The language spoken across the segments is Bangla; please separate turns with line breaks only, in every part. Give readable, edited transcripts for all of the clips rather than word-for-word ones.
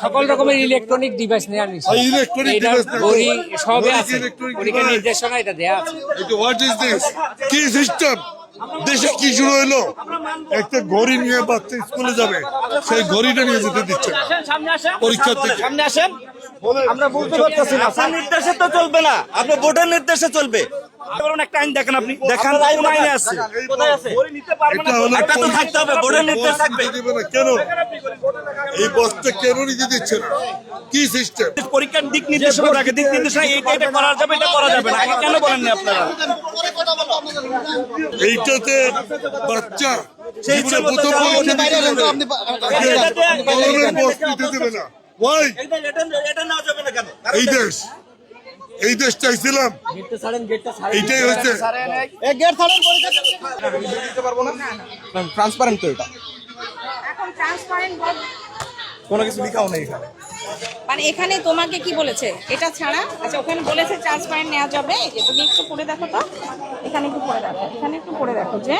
সকল রকমের ইলেকট্রনিক ডিভাইস নেওয়ার নিষেধ।
ইলেকট্রনিক
এটা
ডিভাইস
ঘড়ি সবে আছে, পরীক্ষা নির্দেশনা এটা দেয়া আছে।
What is this? কি সিস্টেম? দেশে কি শুরু হলো? একটা ঘড়ি নিয়ে বাচ্চা স্কুলে যাবে, সেই ঘড়িটা নিয়ে যেতে দিচ্ছে না পরীক্ষা থেকে।
সামনে আসেন, আমরা বলতে পারতেছি না। আপনার নির্দেশে তো চলবে না, আপনি বোর্ডের নির্দেশে চলবে। বলুন একটা আইন দেখেন, আপনি দেখান কোন আইনে আছে, কোথায় আছে? একটা তো থাকতে হবে, বোর্ডের নির্দেশ থাকবে।
কেন এই বস্তা কেন নিতে দিচ্ছে না? কি সিস্টেম?
পরীক্ষার দিক নির্দেশনা থাকে, দিক নির্দেশনা এটা করা যাবে, এটা করা যাবে না। আগে কেন বলেন না আপনারা?
এইটাতে বাচ্চা
সেই
জীবনে প্রথম পরীক্ষা দিতে যাবে, তাকে কলমের বস্তা দিতে দেবে না। Why?
এটা নেওয়া যাবে না কেন?
এই দেশ চাইছিলাম, এইটাই হচ্ছে।
ট্রান্সপারেন্ট তো এটা,
এখন ট্রান্সপারেন্ট
কোনো কিছু লিখাও নেই এখানে।
মানে এখানে তোমাকে কি বলেছে এটা ছাড়া? আচ্ছা, ওখানে বলেছে ট্রান্সপারেন্ট নেওয়া যাবে। এই যে তুমি একটু পড়ে দেখো তো, এখানে একটু পড়ে দেখো, এখানে একটু পড়ে দেখো যে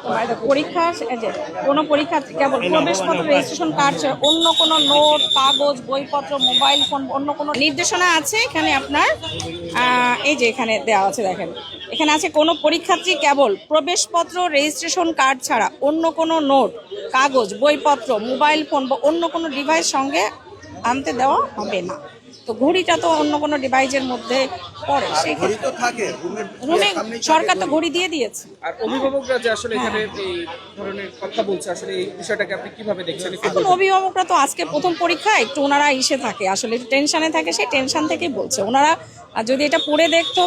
তোমার পরীক্ষা, এই যে কোনো পরীক্ষা কেবল প্রবেশপত্র, রেজিস্ট্রেশন কার্ড, অন্য কোনো নোট, কাগজ, বইপত্র, মোবাইল ফোন, অন্য কোনো নির্দেশনা আছে এখানে আপনার। এই যে এখানে দেওয়া আছে, দেখেন এখানে আছে কোনো পরীক্ষার্থী কেবল প্রবেশপত্র, রেজিস্ট্রেশন কার্ড ছাড়া অন্য কোনো নোট, কাগজ, বইপত্র, মোবাইল ফোন বা অন্য কোনো ডিভাইস সঙ্গে আনতে দেওয়া হবে না। তো ঘড়িটা তো অন্য কোনো ডিভাইসের মধ্যে পড়ে, সেই রুমে সরকার তো ঘড়ি দিয়ে দিয়েছে।
আর অভিভাবকরা যে আসলে এখানে এই ধরনের কথা বলছে, আসলে এই বিষয়টাকে আপনি কিভাবে দেখছেন?
এখন অভিভাবকরা তো আজকে প্রথম পরীক্ষা, একটু ওনারা ইসে থাকে, আসলে টেনশনে থাকে, সেই টেনশন থেকেই বলছে। ওনারা যদি এটা পড়ে দেখতো